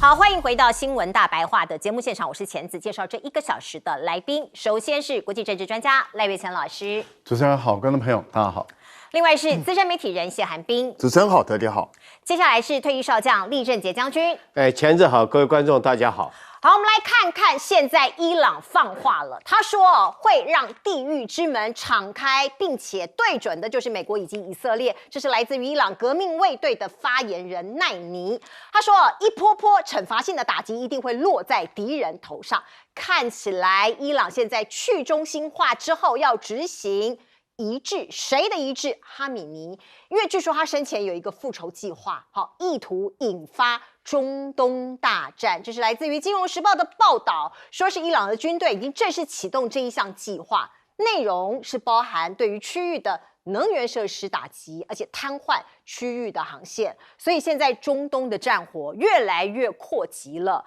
好，欢迎回到新闻大白话的节目现场，我是钱子，介绍这1个小时的来宾。首先是国际政治专家赖岳乾老师，主持人好，观众朋友大家好。另外是资深媒体人谢寒冰，主持人好，大家好。接下来是退役少将厉正杰将军。钱子好，各位观众大家好。好，我们来看看现在伊朗放话了，他说会让地狱之门敞开，并且对准的就是美国以及以色列。这是来自于伊朗革命卫队的发言人奈尼，他说一波波惩罚性的打击一定会落在敌人头上。看起来伊朗现在去中心化之后要执行一致，谁的一致？哈米尼，因为据说他生前有一个复仇计划，意图引发中东大战。这是来自于《金融时报》的报道，说是伊朗的军队已经正式启动这一项计划，内容是包含对于区域的能源设施打击，而且瘫痪区域的航线。所以现在中东的战火越来越扩及了。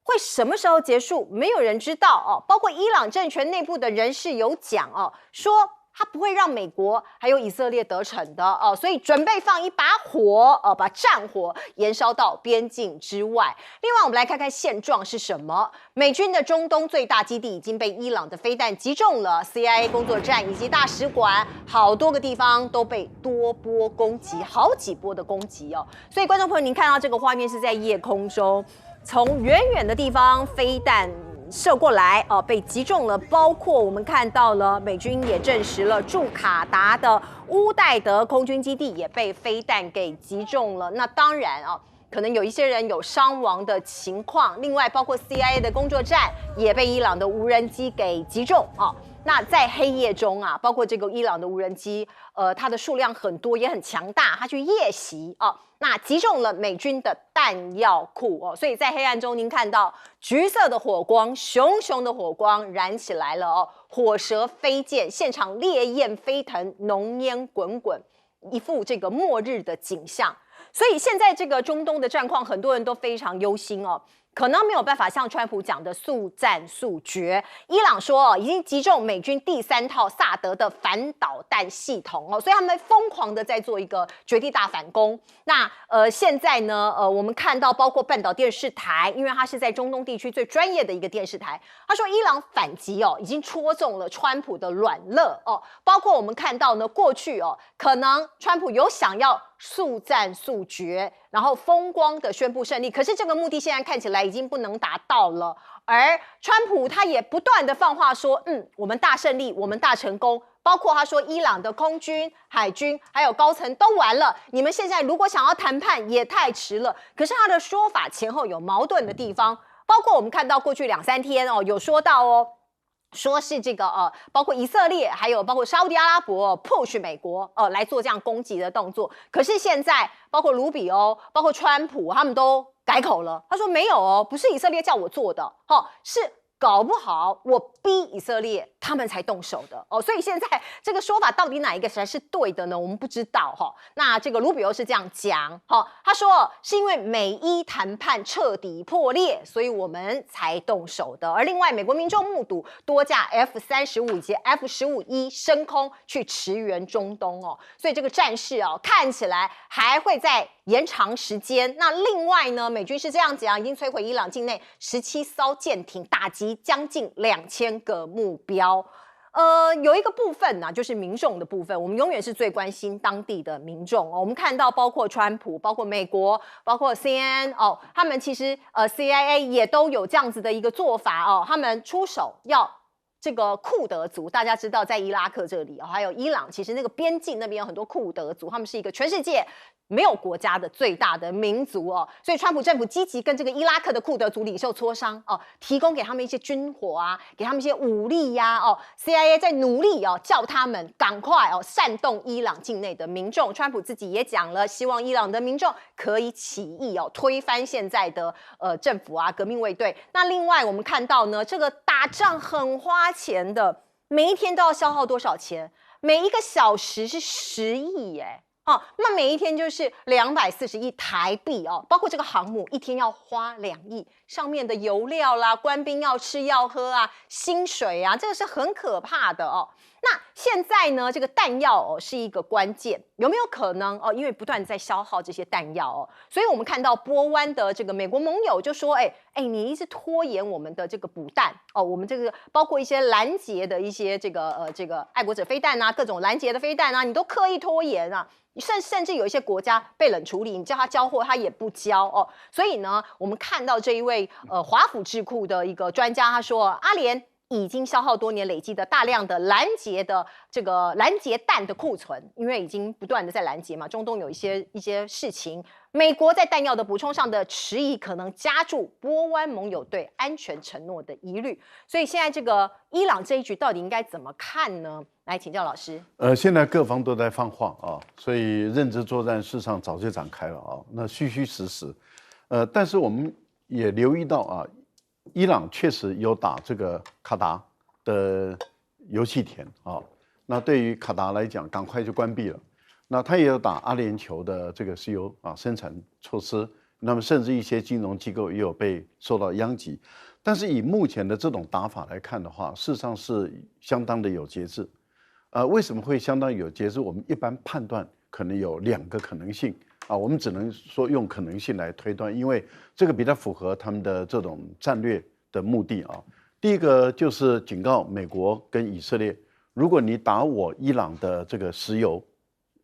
会什么时候结束？没有人知道哦。包括伊朗政权内部的人士有讲哦，说他不会让美国还有以色列得逞的哦，所以准备放一把火把战火延烧到边境之外。另外，我们来看看现状是什么。美军的中东最大基地已经被伊朗的飞弹击中了 ，CIA 工作站以及大使馆，好多个地方都被多波攻击，好几波的攻击哦。所以，观众朋友，您看到这个画面是在夜空中，从远远的地方飞弹射过来被击中了，包括我们看到了美军也证实了驻卡达的乌代德空军基地也被飞弹给击中了。那当然可能有一些人有伤亡的情况，另外包括 CIA 的工作站也被伊朗的无人机给击中那在黑夜中包括这个伊朗的无人机，它的数量很多，也很强大，它去夜袭那击中了美军的弹药库所以在黑暗中，您看到橘色的火光，熊熊的火光燃起来了火舌飞溅，现场烈焰飞腾，浓烟滚滚，一副这个末日的景象。所以现在这个中东的战况，很多人都非常忧心可能没有办法像川普讲的速战速决。伊朗说已经击中美军第3套萨德的反导弹系统所以他们疯狂的在做一个绝地大反攻。那现在呢我们看到包括半岛电视台，因为它是在中东地区最专业的一个电视台，他说伊朗反击已经戳中了川普的软肋包括我们看到呢过去可能川普有想要速战速决，然后风光的宣布胜利，可是这个目的现在看起来已经不能达到了。而川普他也不断的放话说我们大胜利，我们大成功，包括他说伊朗的空军、海军还有高层都完了，你们现在如果想要谈判也太迟了。可是他的说法前后有矛盾的地方，包括我们看到过去2-3天有说到说是这个包括以色列还有包括沙烏地阿拉伯push 美国来做这样攻击的动作。可是现在包括卢比欧包括川普他们都改口了，他说没有不是以色列叫我做的是搞不好我逼以色列他们才动手的所以现在这个说法到底哪一个才是对的呢？我们不知道那这个卢比欧是这样讲他说是因为美伊谈判彻底破裂，所以我们才动手的。而另外美国民众目睹多架 F-35以及 F-15E 升空去驰援中东所以这个战事看起来还会再延长时间。那另外呢，美军是这样讲，已经摧毁伊朗境内17艘舰艇，打击将近2000个目标。有一个部分就是民众的部分，我们永远是最关心当地的民众我们看到包括川普、包括美国、包括 CNN 他们其实CIA 也都有这样子的一个做法他们出手要这个库德族，大家知道在伊拉克这里还有伊朗，其实那个边境那边有很多库德族，他们是一个全世界没有国家的最大的民族所以川普政府积极跟这个伊拉克的库德族领袖磋商提供给他们一些军火给他们一些武力CIA 在努力叫他们赶快煽动伊朗境内的民众。川普自己也讲了，希望伊朗的民众可以起义推翻现在的政府革命卫队。那另外我们看到呢，这个打仗很花钱的，每一天都要消耗多少钱？每一个小时是10亿那每一天就是240亿台币包括这个航母一天要花2亿，上面的油料啦，官兵要吃要喝薪水这个是很可怕的那现在呢，这个弹药是一个关键，有没有可能因为不断在消耗这些弹药所以我们看到波湾的这个美国盟友就说，你一直拖延我们的这个补弹我们这个包括一些拦截的一些这个爱国者飞弹啊，各种拦截的飞弹啊，你都刻意拖延啊。甚至有一些国家被冷处理，你叫他交货，他也不交所以呢，我们看到这一位华府智库的一个专家，他说阿联已经消耗多年累积的大量的拦截弹的库存，因为已经不断的在拦截嘛，中东有一些事情，美国在弹药的补充上的迟疑，可能加注波湾盟友对安全承诺的疑虑。所以现在这个伊朗这一局到底应该怎么看呢？来请教老师。现在各方都在放话所以认知作战事实上早就展开了那虚虚实实，但是我们也留意到伊朗确实有打这个卡达的油气田那对于卡达来讲，赶快就关闭了。那他也有打阿联酋的这个石油生产措施，那么甚至一些金融机构也有被受到殃及。但是以目前的这种打法来看的话，事实上是相当的有节制。为什么会相当有节制？我们一般判断可能有2个可能性我们只能说用可能性来推断，因为这个比较符合他们的这种战略的目的第一个就是警告美国跟以色列，如果你打我伊朗的这个石油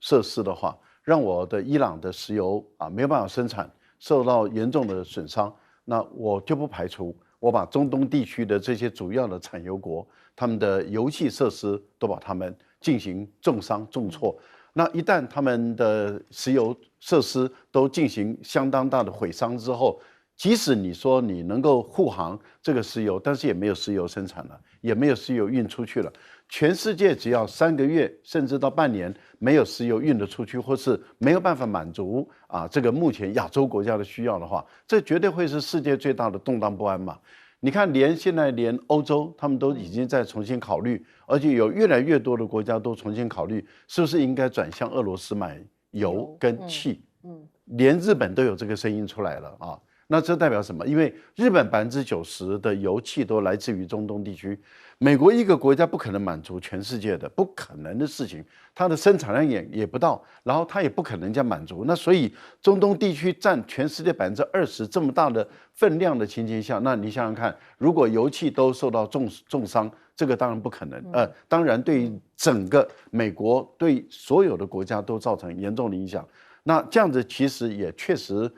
设施的话，让我的伊朗的石油没有办法生产，受到严重的损伤，那我就不排除我把中东地区的这些主要的产油国，他们的油气设施都把他们进行重伤重挫。那一旦他们的石油设施都进行相当大的毁伤之后，即使你说你能够护航这个石油，但是也没有石油生产了，也没有石油运出去了。全世界只要3个月甚至到半年没有石油运得出去，或是没有办法满足这个目前亚洲国家的需要的话，这绝对会是世界最大的动荡不安嘛。你看，现在连欧洲他们都已经在重新考虑，而且有越来越多的国家都重新考虑，是不是应该转向俄罗斯买油跟气。连日本都有这个声音出来了那这代表什么？因为日本90%的油气都来自于中东地区，美国一个国家不可能满足全世界的，不可能的事情，它的生产量也不到，然后它也不可能这样满足。那所以中东地区占全世界20%这么大的分量的情形下，那你想想看，如果油气都受到重伤，这个当然不可能。当然对于整个美国，对所有的国家都造成严重的影响。那这样子其实也确实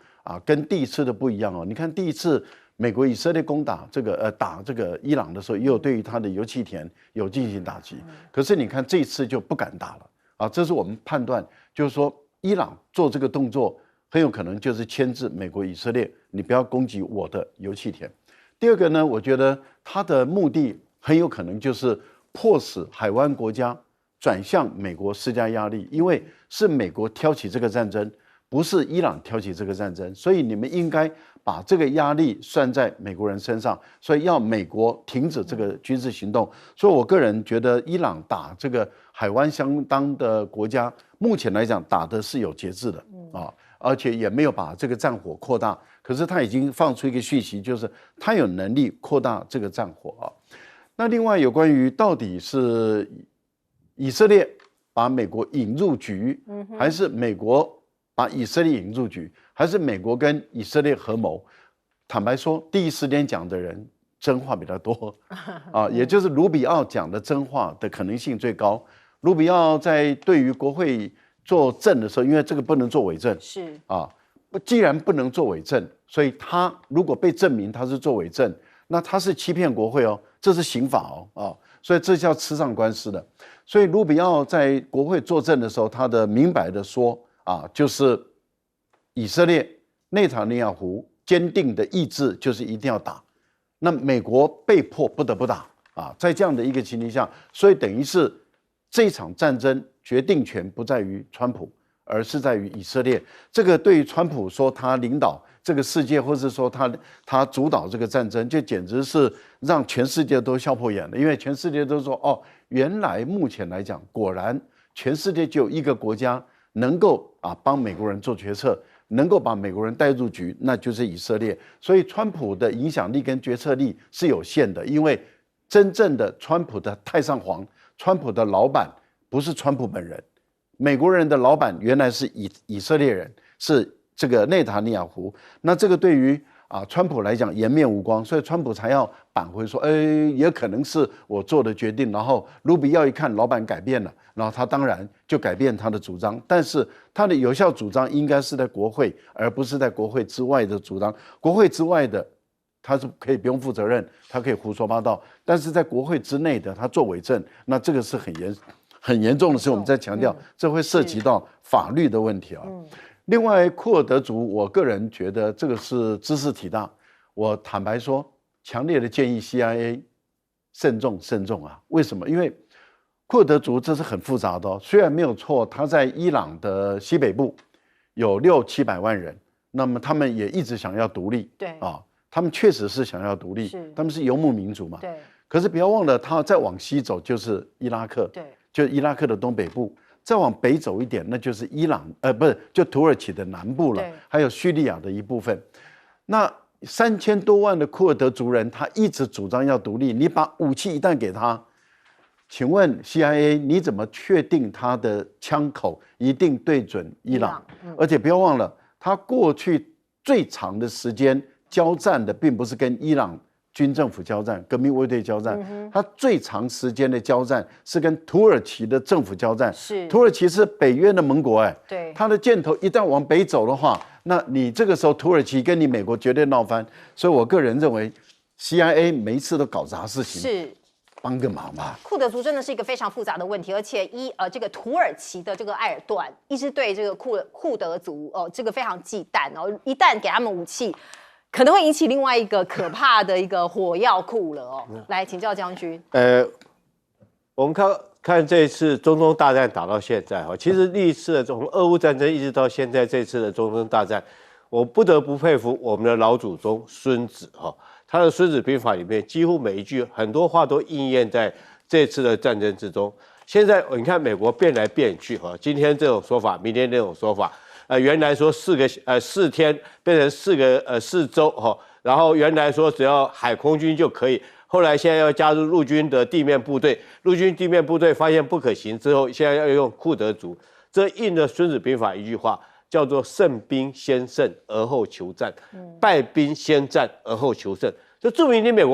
跟第一次的不一样你看第一次美国以色列攻打这个伊朗的时候，也有对于他的油气田有进行打击。可是你看这一次就不敢打了这是我们判断，就是说伊朗做这个动作很有可能就是牵制美国以色列，你不要攻击我的油气田。第二个呢，我觉得他的目的很有可能就是迫使海湾国家转向美国施加压力，因为是美国挑起这个战争，不是伊朗挑起这个战争，所以你们应该把这个压力算在美国人身上，所以要美国停止这个军事行动。所以我个人觉得，伊朗打这个海湾相当的国家，目前来讲打的是有节制的而且也没有把这个战火扩大。可是他已经放出一个讯息，就是他有能力扩大这个战火那另外有关于到底是以色列把美国引入局，还是美国把以色列引入局，还是美国跟以色列合谋？坦白说，第一时间讲的人真话比较多也就是卢比奥讲的真话的可能性最高。卢比奥在对于国会作证的时候，因为这个不能做伪证，是既然不能做伪证，所以他如果被证明他是做伪证，那他是欺骗国会这是刑法所以这叫吃上官司的。所以卢比奥在国会作证的时候，他的明白的说就是以色列内塔尼亚胡坚定的意志就是一定要打，那美国被迫不得不打在这样的一个情形下，所以等于是这场战争决定权不在于川普，而是在于以色列。这个对于川普说他领导这个世界，或是说他主导这个战争，就简直是让全世界都笑破眼了。因为全世界都说原来目前来讲，果然全世界就有一个国家能够帮美国人做决策，能够把美国人带入局，那就是以色列。所以川普的影响力跟决策力是有限的，因为真正的川普的太上皇，川普的老板不是川普本人，美国人的老板原来是以色列人，是这个内塔尼亚胡。那这个对于川普来讲颜面无光，所以川普才要扳回说，也可能是我做的决定。然后卢比奥一看老板改变了，然后他当然就改变他的主张，但是他的有效主张应该是在国会，而不是在国会之外的主张。国会之外的他是可以不用负责任，他可以胡说八道，但是在国会之内的他作伪证，那这个是很严重的事。我们在强调，这会涉及到法律的问题啊。另外，库尔德族，我个人觉得这个是知识体大。我坦白说，强烈的建议 CIA 慎重啊！为什么？因为库尔德族这是很复杂的哦。虽然没有错，他在伊朗的西北部有600-700万人，那么他们也一直想要独立。对啊，他们确实是想要独立，他们是游牧民族嘛。对。可是不要忘了，他再往西走就是伊拉克，对，就伊拉克的东北部。再往北走一点，那就是伊朗，不是，就土耳其的南部了，还有叙利亚的一部分。那3000多万的库尔德族人，他一直主张要独立。你把武器一旦给他，请问 CIA 你怎么确定他的枪口一定对准伊朗？而且不要忘了，他过去最长的时间交战的，并不是跟伊朗军政府交战，革命卫队交战，他最长时间的交战是跟土耳其的政府交战。是，土耳其是北约的盟国，对，他的箭头一旦往北走的话，那你这个时候土耳其跟你美国绝对闹翻。所以我个人认为 ，CIA 每一次都搞砸事情，是帮个忙吧。库德族真的是一个非常复杂的问题，而且这个土耳其的这个埃尔段一直对这个库德族这个非常忌惮一旦给他们武器，可能会引起另外一个可怕的一个火药库了哦。来请教将军。我们看这一次中东大战打到现在其实历次的从俄乌战争一直到现在这次的中东大战，我不得不佩服我们的老祖宗孙子他的《孙子兵法》里面几乎每一句很多话都应验在这次的战争之中。现在你看美国变来变去今天这种说法，明天那种说法。原来说4天变成4周然后原来说只要海空军就可以，后来现在要加入陆军的地面部队，陆军地面部队发现不可行之后，现在要用库德族，这应了《孙子兵法》一句话，叫做胜兵先胜而后求战，败兵先战而后求胜，就证明你美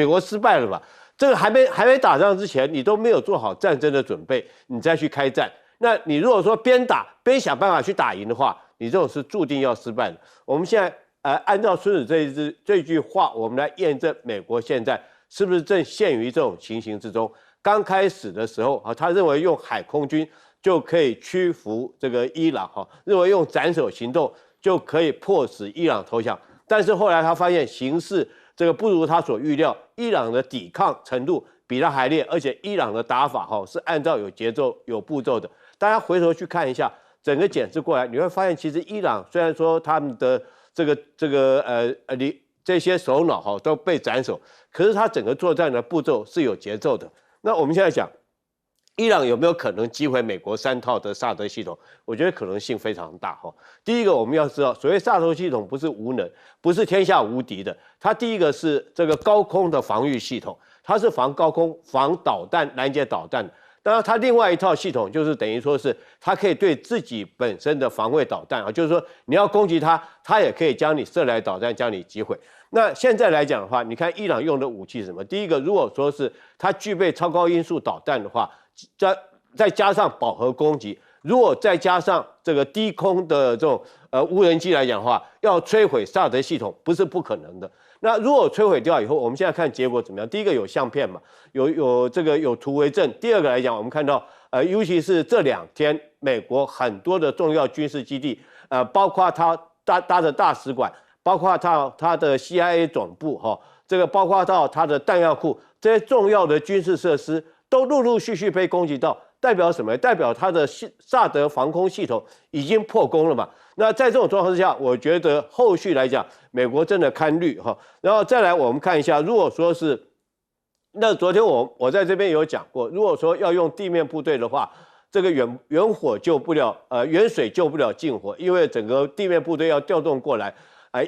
国失败了嘛。这个还没打仗之前，你都没有做好战争的准备，你再去开战。那你如果说边打边想办法去打赢的话，你这种是注定要失败的。我们现在按照孙子这句话，我们来验证美国现在是不是正陷于这种情形之中。刚开始的时候他认为用海空军就可以屈服这个伊朗认为用斩首行动就可以迫使伊朗投降。但是后来他发现形势这个不如他所预料，伊朗的抵抗程度比他还烈，而且伊朗的打法是按照有节奏有步骤的。大家回头去看一下，整个检视过来，你会发现，其实伊朗虽然说他们的这些首脑都被斩首，可是他整个作战的步骤是有节奏的。那我们现在讲，伊朗有没有可能击毁美国3套的萨德系统？我觉得可能性非常大第一个，我们要知道，所谓萨德系统不是无能，不是天下无敌的。它第一个是这个高空的防御系统，它是防高空、防导弹、拦截导弹的。当然，它另外一套系统就是等于说是它可以对自己本身的防卫导弹就是说你要攻击它，它也可以将你射来导弹将你击毁。那现在来讲的话，你看伊朗用的武器是什么？第一个，如果说是它具备超高音速导弹的话，再加上饱和攻击，如果再加上这个低空的这种无人机来讲的话，要摧毁萨德系统不是不可能的。那如果摧毁掉以后，我们现在看结果怎么样？第一个有相片嘛，有图为证。第二个来讲，我们看到尤其是这2天，美国很多的重要军事基地，包括它搭的大使馆，包括它的 CIA 总部这个包括到它的弹药库，这些重要的军事设施都陆陆续续被攻击到。代表什么？代表它的萨德防空系统已经破功了嘛？那在这种状况之下，我觉得后续来讲，美国真的堪虑然后再来，我们看一下，如果说是，那昨天我在这边有讲过，如果说要用地面部队的话，这个远火救不了远水救不了近火，因为整个地面部队要调动过来，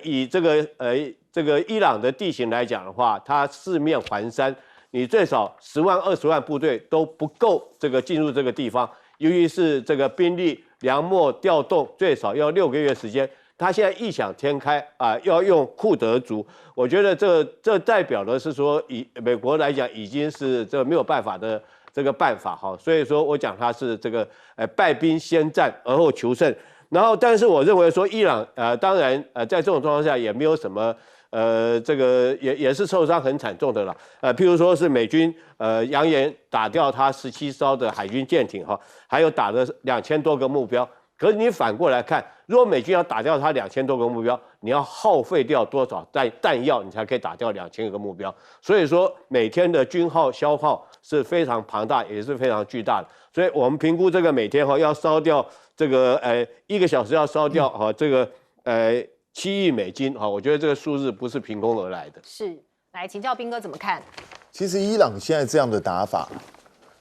以这个伊朗的地形来讲的话，它四面环山。你最少10万、20万部队都不够这个进入这个地方，尤其是这个兵力粮秣调动，最少要6个月时间。他现在异想天开啊，要用库德族，我觉得这代表的是说，以美国来讲，已经是这个没有办法的这个办法哈，所以说我讲他是这个败兵先战而后求胜。然后，但是我认为说伊朗当然在这种状况下也没有什么这个也是受伤很惨重的了。譬如说是美军扬言打掉他17艘的海军舰艇哈，还有打了2000多个目标。可是你反过来看，如果美军要打掉他2000多个目标，你要耗费掉多少弹药，你才可以打掉2000个目标？所以说每天的军耗消耗是非常庞大，也是非常巨大的。所以我们评估这个每天要烧掉这个1个小时要烧掉这个7亿美金我觉得这个数字不是凭空而来的。是，来请教彬哥怎么看？其实伊朗现在这样的打法，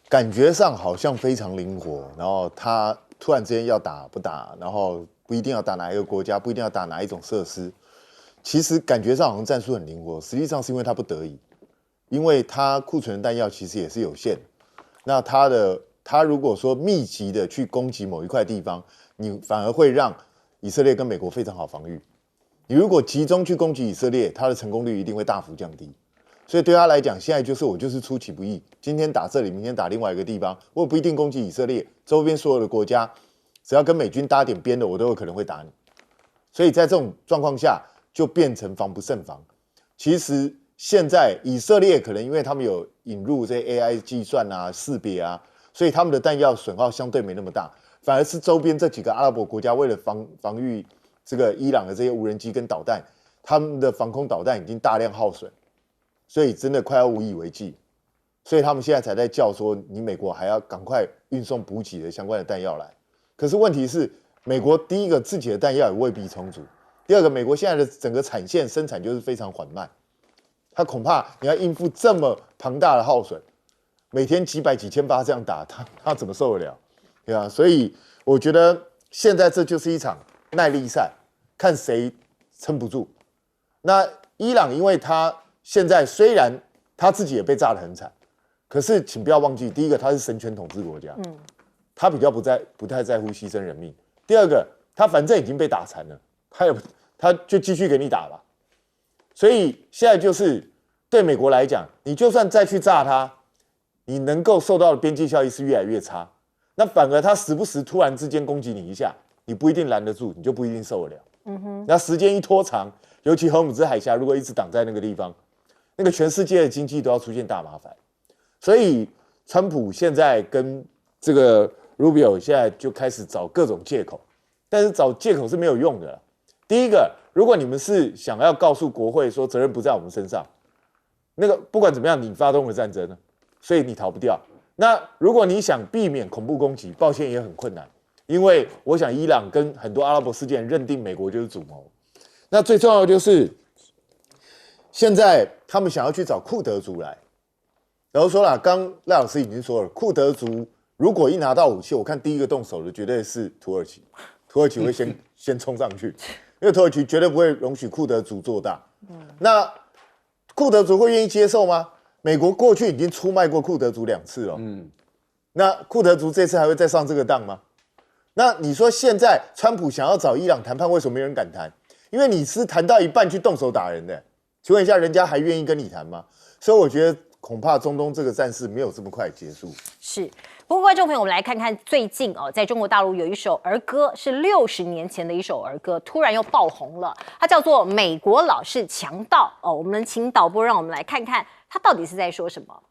感觉上好像非常灵活，然后他突然之间要打不打，然后不一定要打哪一个国家，不一定要打哪一种设施，其实感觉上好像战术很灵活，实际上是因为他不得已，因为他库存的弹药其实也是有限，那他如果说密集的去攻击某一块地方，你反而会让以色列跟美国非常好防御。你如果集中去攻击以色列，他的成功率一定会大幅降低。所以对他来讲，现在就是我就是出其不意，今天打这里，明天打另外一个地方，我不一定攻击以色列，周边所有的国家，只要跟美军搭点边的，我都有可能会打你。所以在这种状况下，就变成防不胜防。其实现在以色列可能因为他们有引入这些 AI 计算啊、识别啊，所以他们的弹药损耗相对没那么大，反而是周边这几个阿拉伯国家为了防御这个伊朗的这些无人机跟导弹，他们的防空导弹已经大量耗损。所以真的快要无以为继，所以他们现在才在叫说，你美国还要赶快运送补给的相关的弹药来。可是问题是，美国第一个自己的弹药也未必充足，第二个，美国现在的整个产线生产就是非常缓慢，他恐怕你要应付这么庞大的耗损，每天几百几千发这样打，他怎么受得了？对吧？所以我觉得现在这就是一场耐力赛，看谁撑不住。那伊朗因为他现在虽然他自己也被炸得很惨，可是请不要忘记，第一个他是神权统治国家，他比较不太在乎牺牲人命。第二个，他反正已经被打残了，他就继续给你打吧。所以现在就是对美国来讲，你就算再去炸他，你能够受到的边际效益是越来越差。那反而他时不时突然之间攻击你一下，你不一定拦得住，你就不一定受得了。那时间一拖长，尤其荷姆兹海峡如果一直挡在那个地方，那个全世界的经济都要出现大麻烦。所以川普现在跟这个 Rubio 现在就开始找各种借口，但是找借口是没有用的。第一个，如果你们是想要告诉国会说责任不在我们身上，那个不管怎么样，你发动了战争呢，所以你逃不掉。那如果你想避免恐怖攻击，抱歉也很困难，因为我想伊朗跟很多阿拉伯世界人认定美国就是主谋。那最重要的就是现在他们想要去找库德族来，然后说了，刚赖老师已经说了，库德族如果一拿到武器，我看第一个动手的绝对是土耳其，土耳其会先冲上去，因为土耳其绝对不会容许库德族做大。那库德族会愿意接受吗？美国过去已经出卖过库德族2次了，那库德族这次还会再上这个当吗？那你说现在川普想要找伊朗谈判，为什么没人敢谈？因为你是谈到一半去动手打人的，请问一下，人家还愿意跟你谈吗？所以我觉得恐怕中东这个战事没有这么快结束。是，不过观众朋友，我们来看看最近在中国大陆有一首儿歌，是60年前的一首儿歌，突然又爆红了，它叫做《美国老是强盗》我们请导播让我们来看看它到底是在说什么。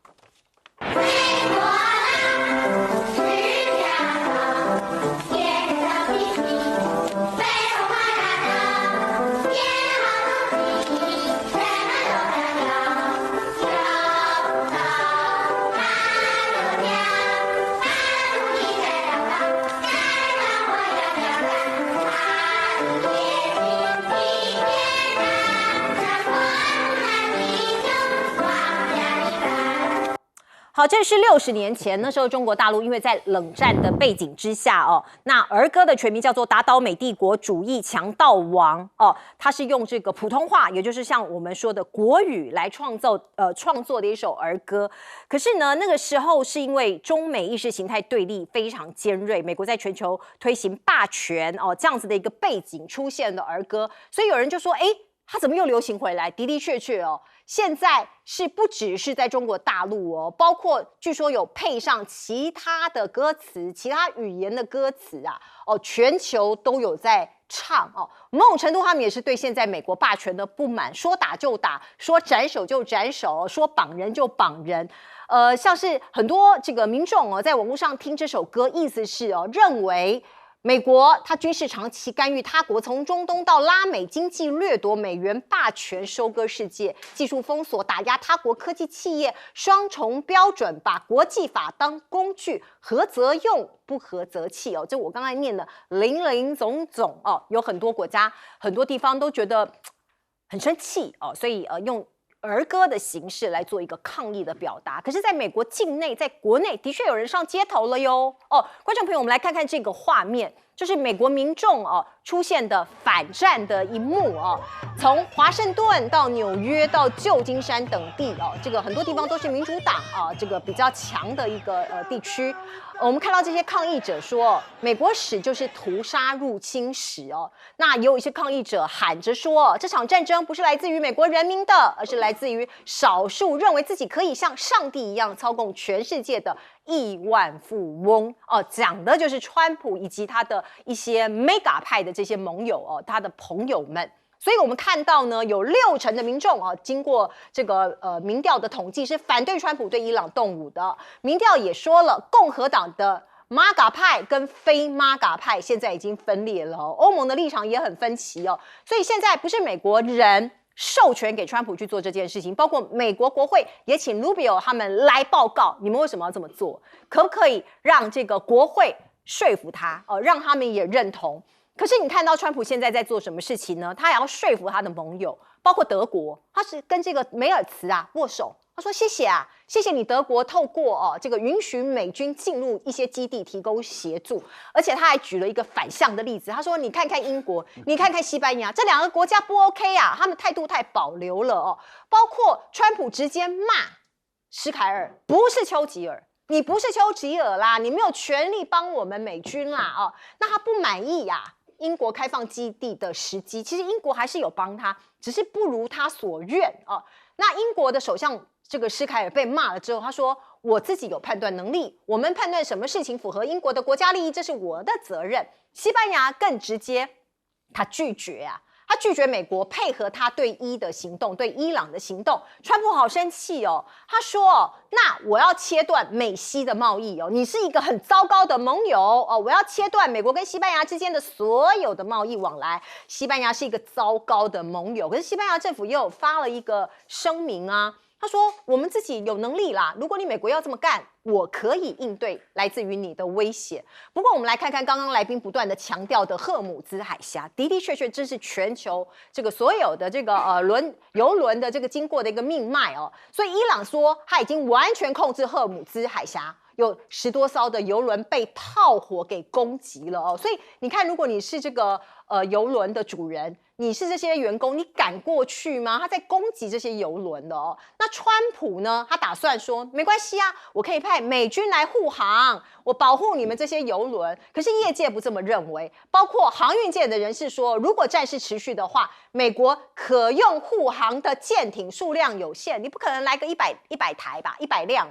好，好，这是60年前，那时候中国大陆因为在冷战的背景之下哦，那儿歌的全名叫做《打倒美帝国主义强盗王》哦，它是用这个普通话，也就是像我们说的国语来创作的一首儿歌。可是呢，那个时候是因为中美意识形态对立非常尖锐，美国在全球推行霸权哦这样子的一个背景出现的儿歌，所以有人就说，哎，它怎么又流行回来？的的确确哦。现在是不只是在中国大陆哦，包括据说有配上其他的歌词、其他语言的歌词啊，哦，全球都有在唱哦。某种程度，他们也是对现在美国霸权的不满，说打就打，说斩首就斩首，说绑人就绑人。像是很多这个民众哦，在网络上听这首歌，意思是哦，认为美国它军事长期干预他国，从中东到拉美，经济掠夺美元，霸权收割世界，技术封锁，打压他国科技企业，双重标准，把国际法当工具，合则用，不合则弃哦。这我刚才念的林林总总哦，有很多国家、很多地方都觉得很生气哦，所以用儿歌的形式来做一个抗议的表达。可是在美国境内，在国内的确有人上街头了哟。哦，观众朋友，我们来看看这个画面，就是美国民众哦出现的反战的一幕哦。从华盛顿到纽约到旧金山等地哦，这个很多地方都是民主党啊这个比较强的一个地区。我们看到这些抗议者说，美国史就是屠杀入侵史哦。那也有一些抗议者喊着说，这场战争不是来自于美国人民的，而是来自于少数认为自己可以像上帝一样操控全世界的亿万富翁哦。讲的就是川普以及他的一些 mega 派的这些盟友哦，他的朋友们。所以我们看到呢，有60%的民众啊，经过这个民调的统计是反对川普对伊朗动武的。民调也说了，共和党的 MAGA 派跟非 MAGA 派现在已经分裂了哦，欧盟的立场也很分歧哦。所以现在不是美国人授权给川普去做这件事情，包括美国国会也请 Rubio 他们来报告，你们为什么要这么做？可不可以让这个国会说服他让他们也认同？可是你看到川普现在在做什么事情呢？他也要说服他的盟友，包括德国，他是跟这个梅尔茨啊握手，他说谢谢啊，谢谢你德国透过这个允许美军进入一些基地提供协助，而且他还举了一个反向的例子，他说你看看英国，你看看西班牙，这2个国家不 OK 啊，他们态度太保留了哦，包括川普直接骂施凯尔，不是丘吉尔。你不是丘吉尔啦，你没有权利帮我们美军啦哦，那他不满意呀。英国开放基地的时机，其实英国还是有帮他，只是不如他所愿哦。那英国的首相这个施凯尔被骂了之后，他说：“我自己有判断能力，我们判断什么事情符合英国的国家利益，这是我的责任。”西班牙更直接，他拒绝啊。他拒绝美国配合他对伊的行动，对伊朗的行动。川普好生气哦，他说：“那我要切断美西的贸易哦，你是一个很糟糕的盟友哦，我要切断美国跟西班牙之间的所有的贸易往来。西班牙是一个糟糕的盟友，可是西班牙政府也有发了一个声明啊。”他说：“我们自己有能力啦，如果你美国要这么干，我可以应对来自于你的威胁。”不过，我们来看看刚刚来宾不断的强调的赫姆兹海峡，的的确确这是全球这个所有的这个邮轮的这个经过的一个命脉哦。所以伊朗说他已经完全控制赫姆兹海峡。有10多艘的邮轮被炮火给攻击了哦，所以你看，如果你是这个邮轮的主人，你是这些员工，你敢过去吗？他在攻击这些邮轮的哦。那川普呢？他打算说没关系啊，我可以派美军来护航，我保护你们这些邮轮。可是业界不这么认为，包括航运界的人士说，如果战事持续的话，美国可用护航的舰艇数量有限，你不可能来个100台吧，100辆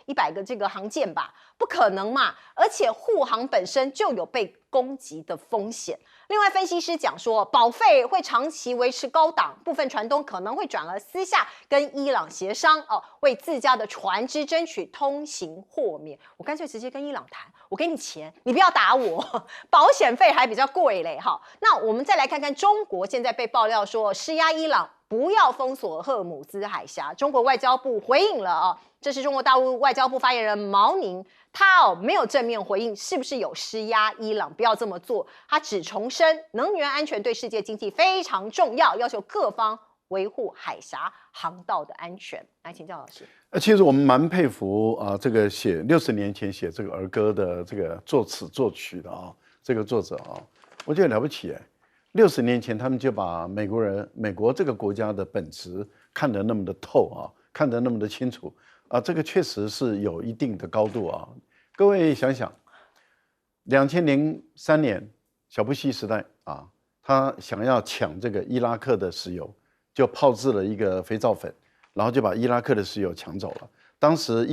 100个这个航舰吧，不可能嘛。而且护航本身就有被攻击的风险。另外，分析师讲说，保费会长期维持高档，部分船东可能会转而私下跟伊朗协商为自家的船只争取通行豁免。我干脆直接跟伊朗谈，我给你钱，你不要打我，保险费还比较贵嘞哈。那我们再来看看中国现在被爆料说施压伊朗不要封锁赫姆兹海峡，中国外交部回应了这是中国大陆外交部发言人毛宁，他没有正面回应是不是有施压伊朗不要这么做，他只重申能源安全对世界经济非常重要，要求各方维护海峡航道的安全。来，请教老师。其实我们蛮佩服啊，这个写60年前写这个儿歌的这个作词作曲的啊，这个作者啊，我觉得了不起哎。60年前他们就把美国这个国家的本质看得那么的透啊，看得那么的清楚啊，这个确实是有一定的高度啊。各位想想，2003年小布希时代啊，他想要抢这个伊拉克的石油，就炮制了一个肥皂粉。然后就把伊拉克的石油抢走了。当时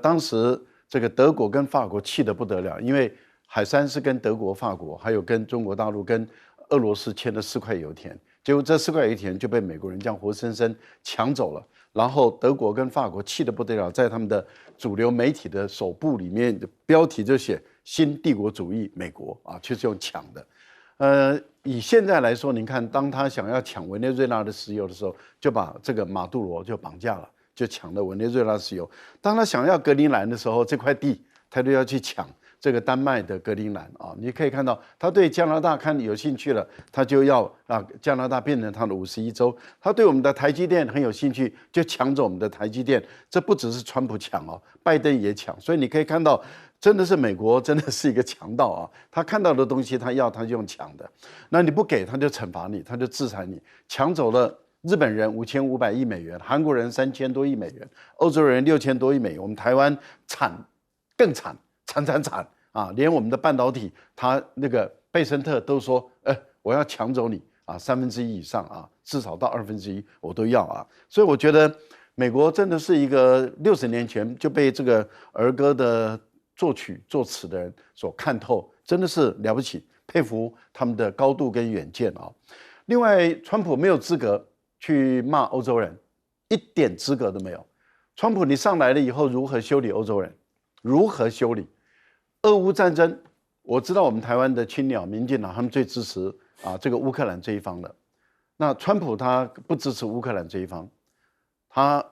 当时这个德国跟法国气得不得了，因为海山是跟德国、法国还有跟中国大陆、跟俄罗斯签了4块油田，结果这4块油田就被美国人这样活生生抢走了。然后德国跟法国气得不得了，在他们的主流媒体的首部里面的标题就写“新帝国主义美国”啊，就是用抢的。以现在来说，您看，当他想要抢委内瑞拉的石油的时候，就把这个马杜罗就绑架了，就抢了委内瑞拉石油。当他想要格陵兰的时候，这块地他就要去抢这个丹麦的格陵兰啊。你可以看到，他对加拿大看有兴趣了，他就要加拿大变成他的51州。他对我们的台积电很有兴趣，就抢走我们的台积电。这不只是川普抢哦，拜登也抢。所以你可以看到。真的是美国真的是一个强盗啊！他看到的东西他要，他就用抢的。那你不给，他就惩罚你，他就制裁你。抢走了日本人5500亿美元，韩国人3000多亿美元，欧洲人6000多亿美元。我们台湾更惨啊！连我们的半导体，他那个贝森特都说，我要抢走你啊，1/3以上啊，至少到1/2我都要啊。所以我觉得美国真的是一个60年前就被这个儿歌的作曲作词的人所看透，真的是了不起，佩服他们的高度跟远见啊。另外，川普没有资格去骂欧洲人，一点资格都没有。川普你上来了以后，如何修理欧洲人？如何修理？俄乌战争，我知道我们台湾的青鸟、民进党他们最支持这个乌克兰这一方的。那川普他不支持乌克兰这一方，他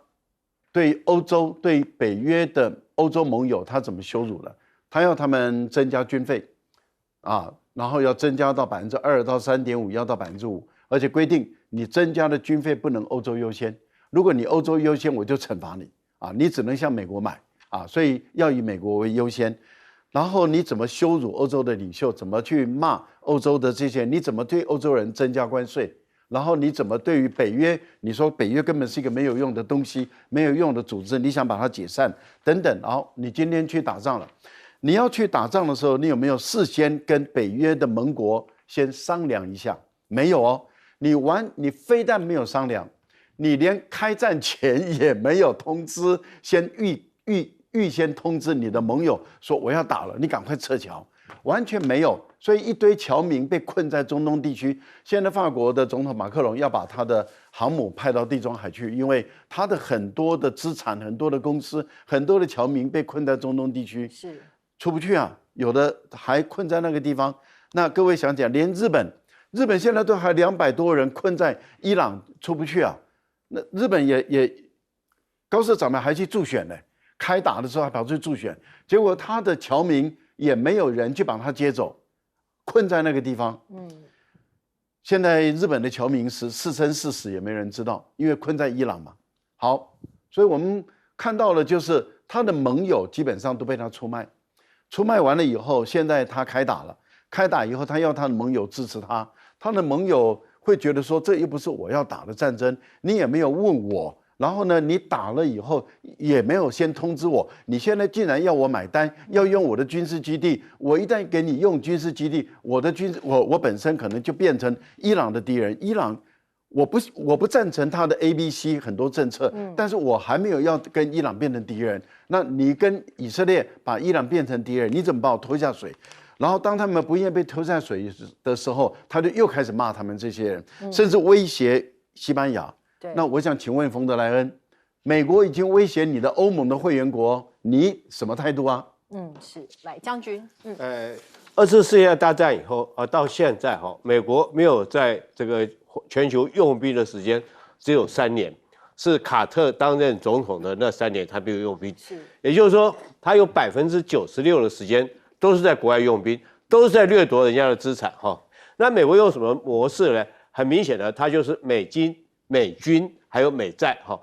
对欧洲、对北约的欧洲盟友，他怎么羞辱了？他要他们增加军费，然后要增加到2%到3.5%，要到5%，而且规定你增加的军费不能欧洲优先。如果你欧洲优先，我就惩罚你你只能向美国买所以要以美国为优先。然后你怎么羞辱欧洲的领袖？怎么去骂欧洲的这些？你怎么对欧洲人增加关税？然后你怎么对于北约？你说北约根本是一个没有用的东西，没有用的组织，你想把它解散等等。然后你今天去打仗了，你要去打仗的时候，你有没有事先跟北约的盟国先商量一下？没有哦，你非但没有商量，你连开战前也没有通知，先预先通知你的盟友说我要打了，你赶快撤侨，完全没有。所以一堆侨民被困在中东地区。现在法国的总统马克龙要把他的航母派到地中海去，因为他的很多的资产、很多的公司、很多的侨民被困在中东地区，是出不去啊，有的还困在那个地方。那各位想想，连日本现在都还200多人困在伊朗出不去啊。那日本也高市长们还去助选呢，开打的时候还跑去助选，结果他的侨民也没有人去把他接走。困在那个地方，现在日本的侨民是是生是死也没人知道，因为困在伊朗嘛。好，所以我们看到了，就是他的盟友基本上都被他出卖，出卖完了以后，现在他开打了，开打以后他要他的盟友支持他，他的盟友会觉得说，这又不是我要打的战争，你也没有问我。然后呢，你打了以后也没有先通知我，你现在竟然要我买单，要用我的军事基地，我一旦给你用军事基地，我本身可能就变成伊朗的敌人。伊朗，我不赞成他的 ABC 很多政策，但是我还没有要跟伊朗变成敌人。那你跟以色列把伊朗变成敌人，你怎么把我拖下水？然后当他们不愿意被拖下水的时候，他就又开始骂他们这些人，甚至威胁西班牙。那我想请问冯德莱恩，美国已经威胁你的欧盟的会员国，你什么态度啊？是，来将军，2次世界大战以后到现在美国没有在这个全球用兵的时间只有3年，是卡特担任总统的那3年他没有用兵，也就是说他有96%的时间都是在国外用兵，都是在掠夺人家的资产那美国用什么模式呢？很明显的，它就是美金美军还有美债哈。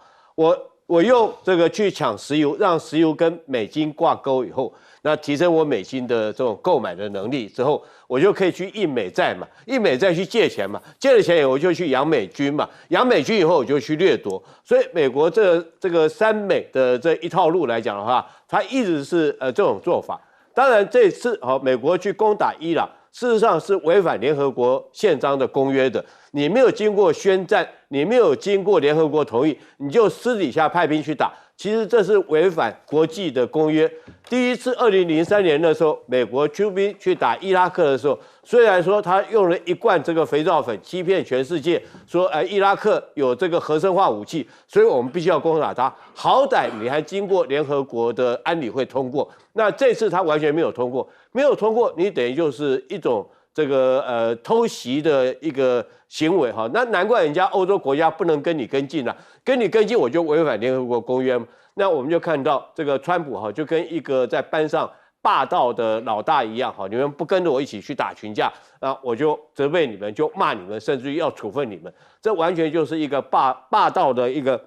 我用这个去抢石油，让石油跟美金挂钩以后，那提升我美金的这种购买的能力之后，我就可以去印美债嘛，印美债去借钱嘛，借了钱以后我就去养美军嘛，养美军以后我就去掠夺。所以美国这个三美的这一套路来讲的话，它一直是这种做法。当然这次美国去攻打伊朗，事实上是违反联合国宪章的公约的。你没有经过宣战，你没有经过联合国同意，你就私底下派兵去打，其实这是违反国际的公约。第一次2003年的时候，美国出兵去打伊拉克的时候，虽然说他用了一罐这个肥皂粉欺骗全世界，说伊拉克有这个合生化武器，所以我们必须要攻打他。好歹你还经过联合国的安理会通过，那这次他完全没有通过，没有通过，你等于就是一种这个偷袭的一个行为哈，那难怪人家欧洲国家不能跟你跟进了，跟你跟进我就违反联合国公约。那我们就看到这个川普哈，就跟一个在班上霸道的老大一样哈，你们不跟着我一起去打群架，那我就责备你们，就骂你们，甚至于要处分你们，这完全就是一个霸道的一个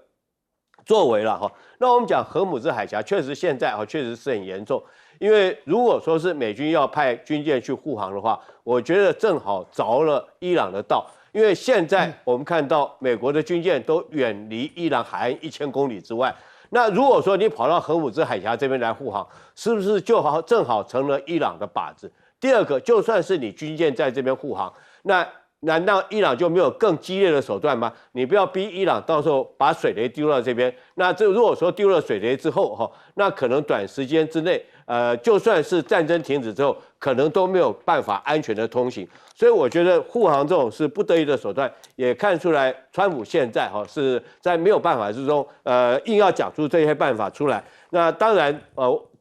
作为了哈。那我们讲荷姆兹海峡，确实现在确实是很严重。因为如果说是美军要派军舰去护航的话，我觉得正好着了伊朗的道。因为现在我们看到美国的军舰都远离伊朗海岸1000公里之外，那如果说你跑到荷姆兹海峡这边来护航，是不是就正好成了伊朗的靶子？第二个，就算是你军舰在这边护航，那难道伊朗就没有更激烈的手段吗？你不要逼伊朗到时候把水雷丢到这边。那这如果说丢了水雷之后那可能短时间之内，就算是战争停止之后，可能都没有办法安全的通行。所以我觉得护航这种是不得已的手段，也看出来川普现在是在没有办法之中，硬要讲出这些办法出来。那当然，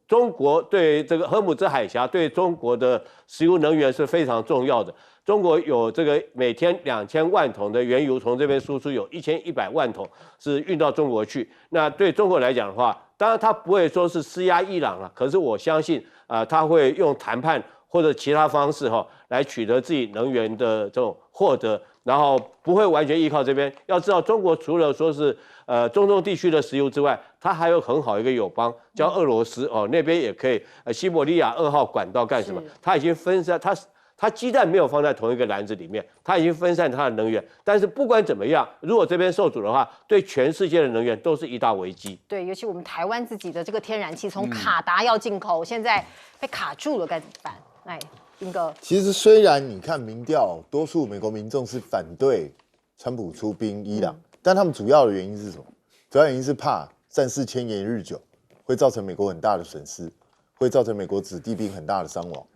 中国对这个荷姆兹海峡对中国的石油能源是非常重要的。中国有这个每天2000万桶的原油从这边输出，有1100万桶是运到中国去。那对中国来讲的话，当然他不会说是施压伊朗了，可是我相信他会用谈判或者其他方式来取得自己能源的这种获得，然后不会完全依靠这边。要知道，中国除了说是中东地区的石油之外，它还有很好一个友邦叫俄罗斯那边也可以西伯利亚2号管道干什么？它已经分散它鸡蛋没有放在同一个篮子里面，它已经分散它的能源。但是不管怎么样，如果这边受阻的话，对全世界的能源都是一大危机。对，尤其我们台湾自己的这个天然气从卡达要进口，现在被卡住了，该怎么办？来，彬哥，其实虽然你看民调，多数美国民众是反对川普出兵伊朗，但他们主要的原因是什么？主要原因是怕战事牵延日久，会造成美国很大的损失，会造成美国子弟兵很大的伤亡。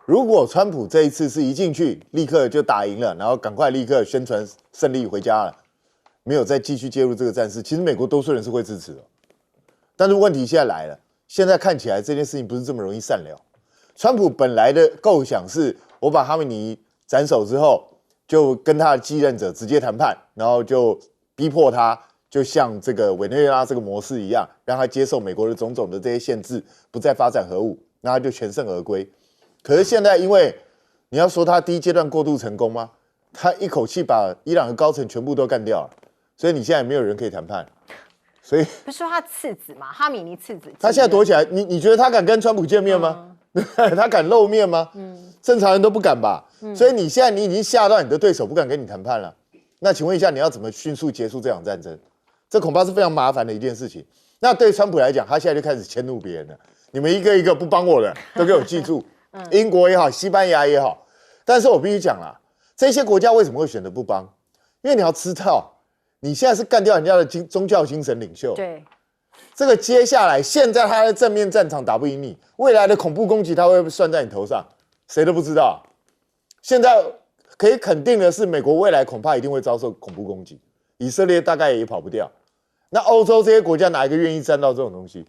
如果川普这一次是一进去立刻就打赢了，然后赶快立刻宣传胜利回家了，没有再继续介入这个战事，其实美国多数人是会支持的。但是问题现在来了，现在看起来这件事情不是这么容易善了。川普本来的构想是，我把哈梅尼斩首之后，就跟他的继任者直接谈判，然后就逼迫他，就像这个委内瑞拉这个模式一样，让他接受美国的种种的这些限制，不再发展核武，那他就全胜而归。可是现在，因为你要说他第一阶段过渡成功吗？他一口气把伊朗的高层全部都干掉了，所以你现在没有人可以谈判。所以不是说他次子吗？哈米尼次子，他现在躲起来，你觉得他敢跟川普见面吗？他敢露面吗？正常人都不敢吧。所以你现在你已经吓到你的对手不敢跟你谈判了。那请问一下，你要怎么迅速结束这场战争？这恐怕是非常麻烦的一件事情。那对川普来讲，他现在就开始迁怒别人了。你们一个一个不帮我的，都给我记住。英国也好，西班牙也好，但是我必须讲啦，这些国家为什么会选择不帮？因为你要知道，你现在是干掉人家的宗教精神领袖。对，这个接下来，现在他的正面战场打不赢你，未来的恐怖攻击他会算在你头上，谁都不知道。现在可以肯定的是，美国未来恐怕一定会遭受恐怖攻击，以色列大概也跑不掉。那欧洲这些国家哪一个愿意沾到这种东西？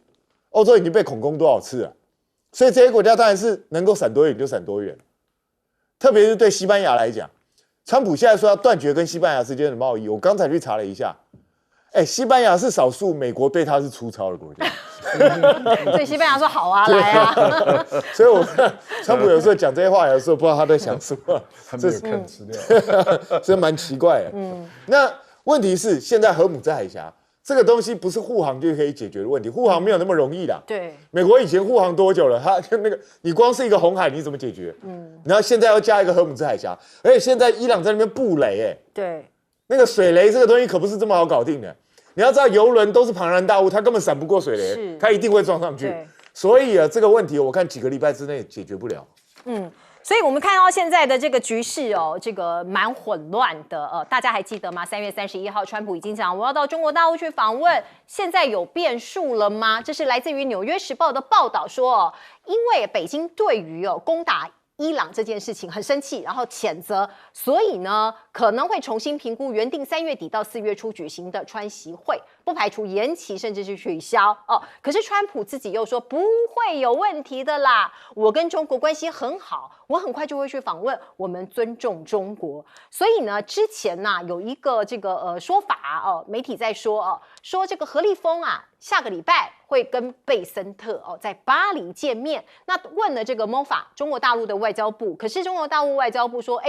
欧洲已经被恐攻多少次了？所以这些国家当然是能够闪多远就闪多远，特别是对西班牙来讲，川普现在说要断绝跟西班牙之间的贸易，我刚才去查了一下，西班牙是少数美国对他是粗糙的国家，所以西班牙说好啊，来啊。所以我看川普有时候讲这些话，有时候不知道他在想什么，他没有看资料，这蛮奇怪的。那问题是现在荷姆兹海峡这个东西不是护航就可以解决的问题，护航没有那么容易啦。对，美国以前护航多久了？它那个你光是一个红海你怎么解决？然后现在要加一个荷姆兹海峡，而且现在伊朗在那边布雷，对，那个水雷这个东西可不是这么好搞定的。你要知道，油轮都是庞然大物，它根本闪不过水雷，它一定会撞上去。所以啊，这个问题我看几个礼拜之内解决不了。所以我们看到现在的这个局势哦，这个蛮混乱的。大家还记得吗？3月31号，川普已经讲我要到中国大陆去访问，现在有变数了吗？这是来自于《纽约时报》的报道说，因为北京对于攻打伊朗这件事情很生气，然后谴责，所以呢可能会重新评估原定3月底到4月初举行的川习会，不排除延期甚至是取消哦。可是川普自己又说不会有问题的啦，我跟中国关系很好，我很快就会去访问，我们尊重中国。所以呢，之前呢有一个这个说法哦，媒体在说说这个何立峰啊，下个礼拜会跟贝森特在巴黎见面。那问了这个 MOFA 中国大陆的外交部，可是中国大陆外交部说，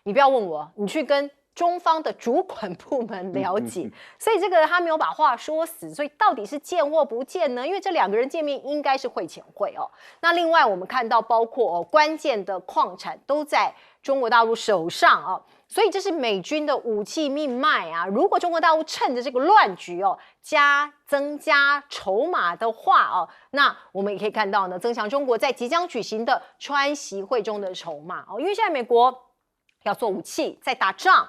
你不要问我，你去跟中方的主管部门了解。所以这个他没有把话说死，所以到底是见或不见呢？因为这两个人见面应该是会前会哦。那另外我们看到，包括关键的矿产都在中国大陆手上哦。所以这是美军的武器命脉啊！如果中国大陆趁着这个乱局增加筹码的话那我们也可以看到呢，增强中国在即将举行的川习会中的筹码因为现在美国要做武器，在打仗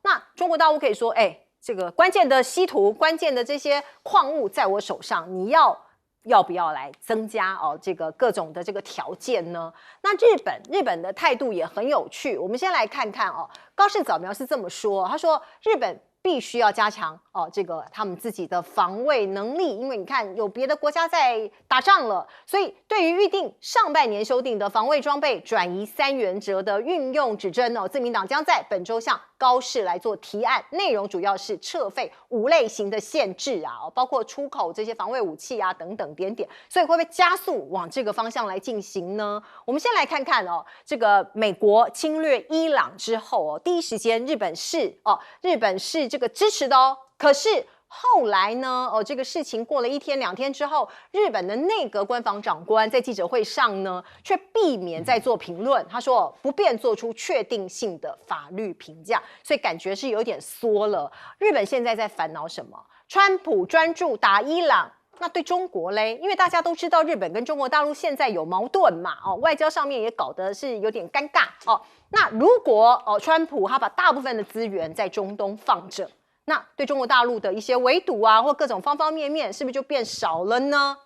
那中国大陆可以说，这个关键的稀土、关键的这些矿物在我手上，你要不要来增加这个各种的这个条件呢？那日本的态度也很有趣，我们先来看看高市早苗是这么说，他说日本必须要加强这个他们自己的防卫能力，因为你看有别的国家在打仗了，所以对于预定上半年修订的防卫装备转移3原则的运用指针自民党将在本周向高市来做提案，内容主要是撤废5类型的限制包括出口这些防卫武器等等点点，所以会不会加速往这个方向来进行呢？我们先来看看这个美国侵略伊朗之后第一时间日本是这个支持的可是后来呢这个事情过了1天2天之后，日本的内阁官房长官在记者会上呢却避免再做评论，他说不便做出确定性的法律评价，所以感觉是有点缩了。日本现在在烦恼什么？川普专注打伊朗，那对中国嘞？因为大家都知道日本跟中国大陆现在有矛盾嘛外交上面也搞得是有点尴尬那如果川普他把大部分的资源在中东放着，那对中国大陆的一些围堵或各种方方面面是不是就变少了呢？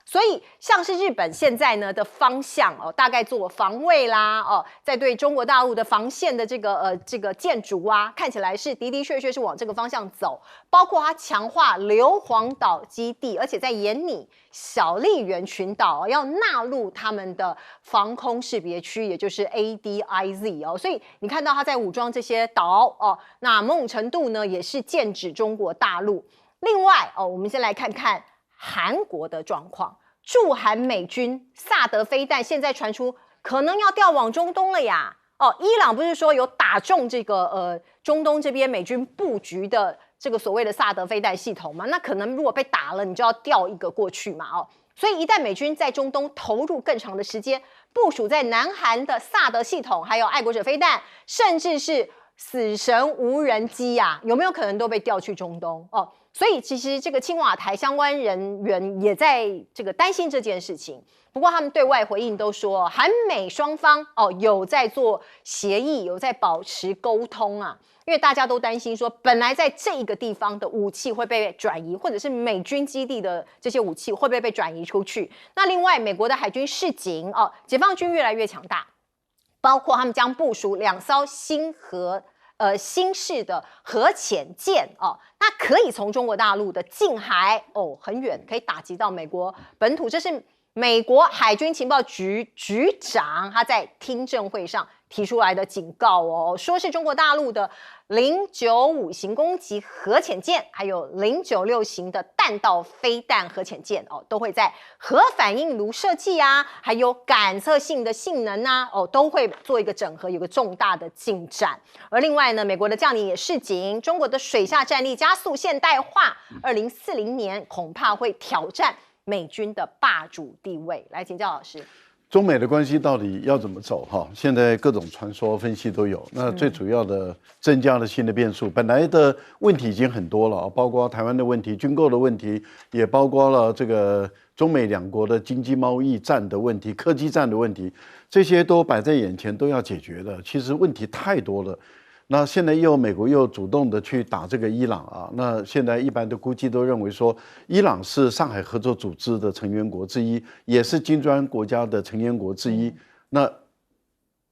所以像是日本现在呢的方向大概做防卫啦在对中国大陆的防线的这个建筑看起来是的确是往这个方向走，包括它强化硫磺岛基地，而且在研拟小笠原群岛要纳入他们的防空识别区，也就是 ADIZ 所以你看到它在武装这些岛那某种程度呢也是剑指中国大陆。另外我们先来看看韩国的状况，驻韩美军萨德飞弹现在传出可能要调往中东了呀。伊朗不是说有打中这个中东这边美军布局的这个所谓的萨德飞弹系统吗？那可能如果被打了，你就要调一个过去嘛所以一旦美军在中东投入更长的时间，部署在南韩的萨德系统，还有爱国者飞弹，甚至是死神无人机有没有可能都被调去中东所以其实这个青瓦台相关人员也在这个担心这件事情。不过他们对外回应都说，韩美双方有在做协议，有在保持沟通因为大家都担心说，本来在这一个地方的武器会被转移，或者是美军基地的这些武器会不会被转移出去？那另外，美国的海军示警解放军越来越强大，包括他们将部署2艘新式的核潜舰那可以从中国大陆的近海很远，可以打击到美国本土。这是美国海军情报局局长他在听证会上提出来的警告哦，说是中国大陆的095型攻击核潜舰，还有096型的弹道飞弹核潜舰哦，都会在核反应炉设计啊，还有感测性的性能啊，都会做一个整合，有个重大的进展。而另外呢，美国的将领也示警，中国的水下战力加速现代化，2040年恐怕会挑战美军的霸主地位。来请教老师。中美的关系到底要怎么走？哈，现在各种传说分析都有。那最主要的增加了新的变数，本来的问题已经很多了，包括台湾的问题、军购的问题，也包括了这个中美两国的经济贸易战的问题、科技战的问题，这些都摆在眼前，都要解决的。其实问题太多了。那现在美国又主动的去打这个伊朗啊，那现在一般的估计都认为说，伊朗是上海合作组织的成员国之一，也是金砖国家的成员国之一，那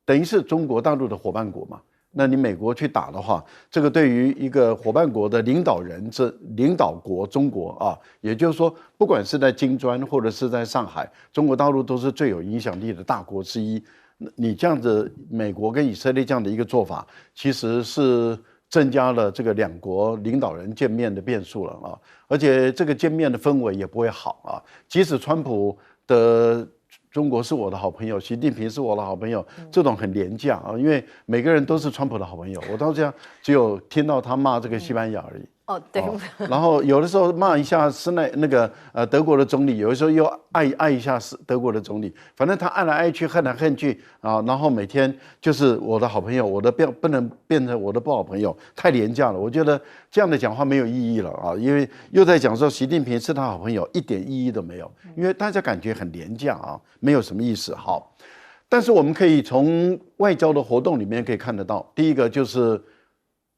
等于是中国大陆的伙伴国嘛。那你美国去打的话，这个对于一个伙伴国的领导人，这领导国中国啊，也就是说，不管是在金砖或者是在上海，中国大陆都是最有影响力的大国之一。你这样子，美国跟以色列这样的一个做法，其实是增加了这个两国领导人见面的变数了啊，而且这个见面的氛围也不会好啊。即使川普的中国是我的好朋友，习近平是我的好朋友，这种很廉价啊，因为每个人都是川普的好朋友，我到这样只有听到他骂这个西班牙而已。哦，对。然后有的时候骂一下德国的总理，有的时候又爱一下德国的总理，反正他爱来爱去，恨来恨去啊。然后每天就是我的好朋友，我的不能变成我的不好朋友，太廉价了。我觉得这样的讲话没有意义了啊，因为又在讲说习近平是他好朋友，一点意义都没有，因为大家感觉很廉价啊，没有什么意思。好，但是我们可以从外交的活动里面可以看得到，第一个就是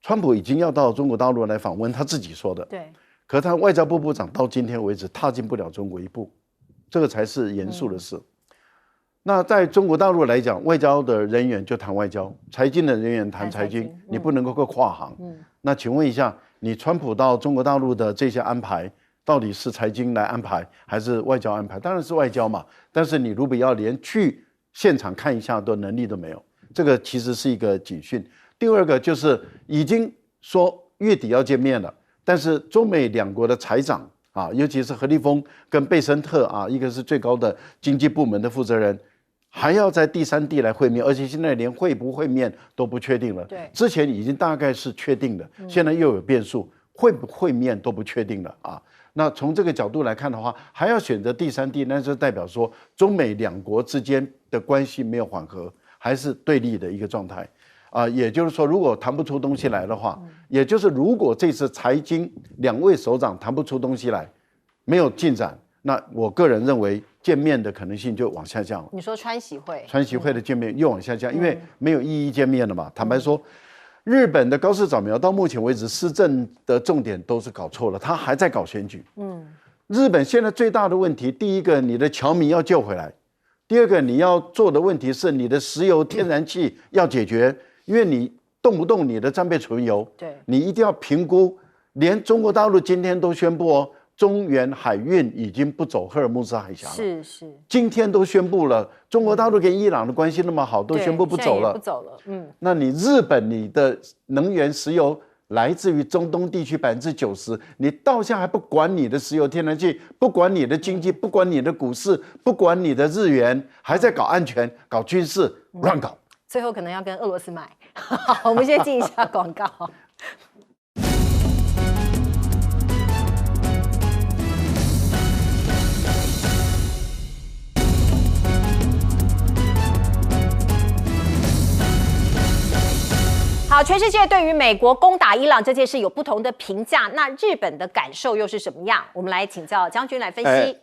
川普已经要到中国大陆来访问，他自己说的。对。可是他外交部部长到今天为止踏进不了中国一步，这个才是严肃的事。那在中国大陆来讲，外交的人员就谈外交，财经的人员谈财经，你不能够跨行。那请问一下，你川普到中国大陆的这些安排，到底是财经来安排还是外交安排？当然是外交嘛。但是你如果要连去现场看一下的能力都没有，这个其实是一个警讯。第二个就是已经说月底要见面了，但是中美两国的财长啊，尤其是何立峰跟贝森特啊，一个是最高的经济部门的负责人，还要在第三地来会面，而且现在连会不会面都不确定了。对，之前已经大概是确定的，现在又有变数，会不会面都不确定了啊。那从这个角度来看的话，还要选择第三地，那就代表说中美两国之间的关系没有缓和，还是对立的一个状态。也就是说，如果谈不出东西来的话，也就是如果这次财经两位首长谈不出东西来，没有进展，那我个人认为见面的可能性就往下降了。你说川习会？川习会的见面又往下降，因为没有意义见面了嘛。坦白说，日本的高市早苗到目前为止施政的重点都是搞错了，他还在搞选举。日本现在最大的问题，第一个，你的侨民要救回来；第二个，你要做的问题是你的石油天然气要解决。因为你动不动你的战备存油，对，你一定要评估。连中国大陆今天都宣布哦，中原海运已经不走赫尔木兹海峡了。是，今天都宣布了，中国大陆跟伊朗的关系那么好，都宣布不走了。不走了。那你日本你的能源石油来自于中东地区90%，你到现在还不管你的石油天然气，不管你的经济，不管你的股市，不管你的日元，还在搞安全、搞军事，乱搞。最后可能要跟俄罗斯买。好，我们先进一下广告。好，全世界对于美国攻打伊朗这件事有不同的评价，那日本的感受又是什么样？我们来请教将军来分析。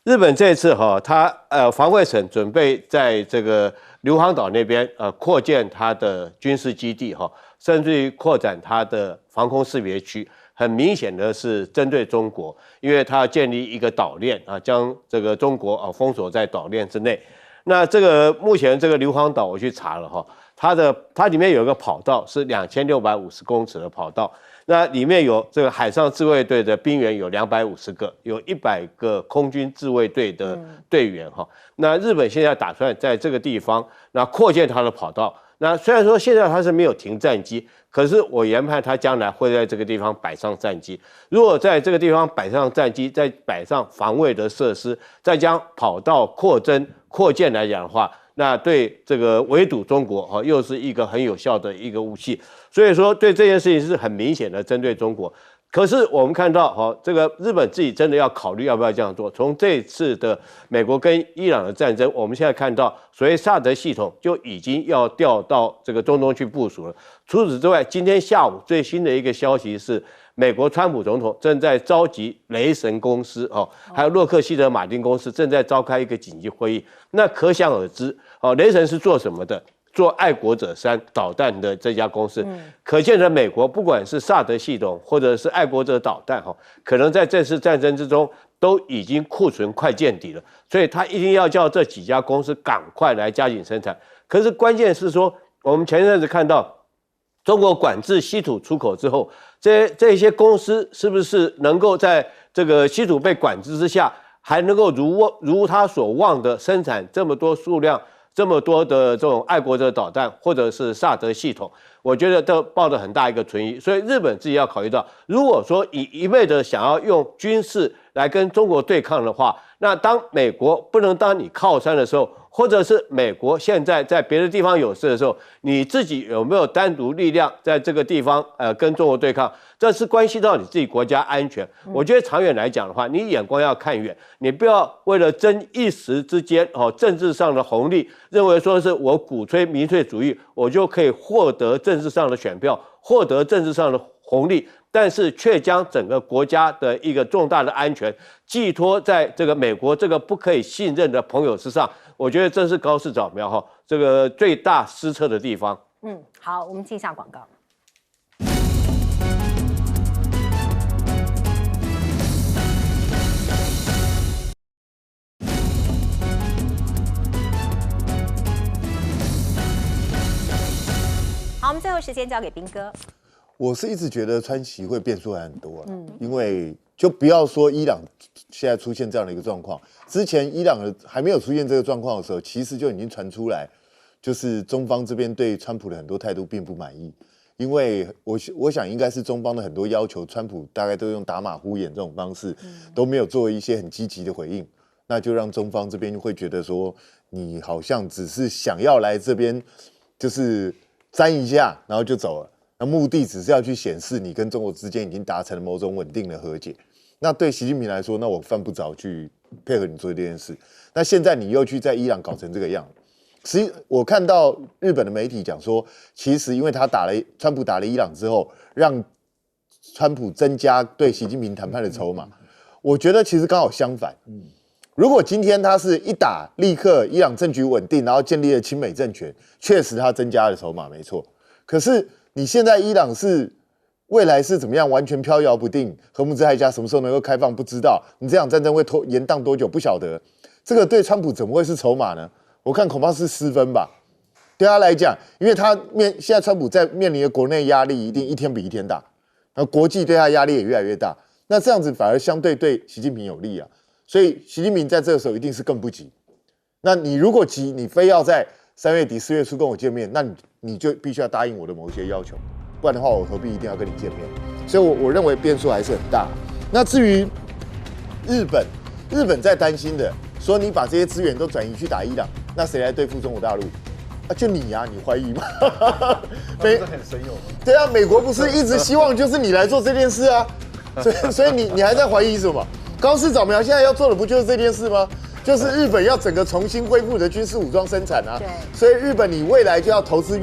日本这次他防卫省准备在这个硫磺岛那边扩建它的军事基地甚至于扩展它的防空识别区，很明显的是针对中国，因为它要建立一个岛链将这个中国封锁在岛链之内。那这个目前这个硫磺岛我去查了哈，它里面有一个跑道是2650公尺的跑道，那里面有这个海上自卫队的兵员有250个，有100个空军自卫队的队员哈。那日本现在打算在这个地方那扩建它的跑道。那虽然说现在它是没有停战机，可是我研判它将来会在这个地方摆上战机。如果在这个地方摆上战机，再摆上防卫的设施，再将跑道扩建来讲的话，那对这个围堵中国又是一个很有效的一个武器。所以说对这件事情是很明显的针对中国。可是我们看到，这个日本自己真的要考虑要不要这样做。从这次的美国跟伊朗的战争，我们现在看到，所谓萨德系统就已经要调到这个中东去部署了。除此之外，今天下午最新的一个消息是，美国川普总统正在召集雷神公司还有洛克希德马丁公司正在召开一个紧急会议。那可想而知，雷神是做什么的？做爱国者3导弹的这家公司，可见的美国不管是萨德系统或者是爱国者导弹可能在这次战争之中都已经库存快见底了，所以他一定要叫这几家公司赶快来加紧生产。可是关键是说，我们前一阵子看到中国管制稀土出口之后，这些公司是不是能够在这个稀土被管制之下，还能够如他所望的生产这么多数量？这么多的这种爱国者导弹或者是萨德系统，我觉得都抱着很大一个存疑。所以日本自己要考虑到，如果说一味的想要用军事来跟中国对抗的话，那当美国不能当你靠山的时候，或者是美国现在在别的地方有事的时候，你自己有没有单独力量在这个地方跟中国对抗？这是关系到你自己国家安全。我觉得长远来讲的话，你眼光要看远，你不要为了争一时之间政治上的红利，认为说是我鼓吹民粹主义，我就可以获得政治上的选票，获得政治上的红利，但是却将整个国家的一个重大的安全寄托在这个美国这个不可以信任的朋友之上。我觉得这是高市早苗这个最大失策的地方。好，我们进一下广告。好，我们最后时间交给彬哥。我是一直觉得川习会变数还很多因为就不要说伊朗现在出现这样的一个状况，之前伊朗还没有出现这个状况的时候，其实就已经传出来，就是中方这边对川普的很多态度并不满意，因为我想应该是中方的很多要求，川普大概都用打马虎眼这种方式，都没有做一些很积极的回应，那就让中方这边会觉得说，你好像只是想要来这边就是沾一下，然后就走了。那目的只是要去显示你跟中国之间已经达成了某种稳定的和解。那对习近平来说，那我犯不着去配合你做这件事。那现在你又去在伊朗搞成这个样，其实我看到日本的媒体讲说，其实因为川普打了伊朗之后，让川普增加对习近平谈判的筹码。我觉得其实刚好相反。如果今天他是一打立刻伊朗政局稳定，然后建立了亲美政权，确实他增加了筹码没错。可是你现在伊朗是未来是怎么样，完全飘摇不定，荷姆兹海峡什么时候能够开放不知道，你这场战争会延宕多久不晓得，这个对川普怎么会是筹码呢？我看恐怕是失分吧。对他来讲，因为现在川普在面临的国内压力一定一天比一天大，然后国际对他压力也越来越大，那这样子反而相对对习近平有利啊。所以习近平在这个时候一定是更不急。那你如果急，你非要在3月底4月初跟我见面，那你就必须要答应我的某些要求，不然的话我何必一定要跟你见面？所以我认为变数还是很大。那至于日本在担心的，说你把这些资源都转移去打伊朗，那谁来对付中国大陆？就你啊，你怀疑吗？这很神勇。对啊，美国不是一直希望就是你来做这件事啊，所以你还在怀疑什么？高市早苗现在要做的不就是这件事吗？就是日本要整个重新恢复你的军事武装生产啊，所以日本你未来就要投资。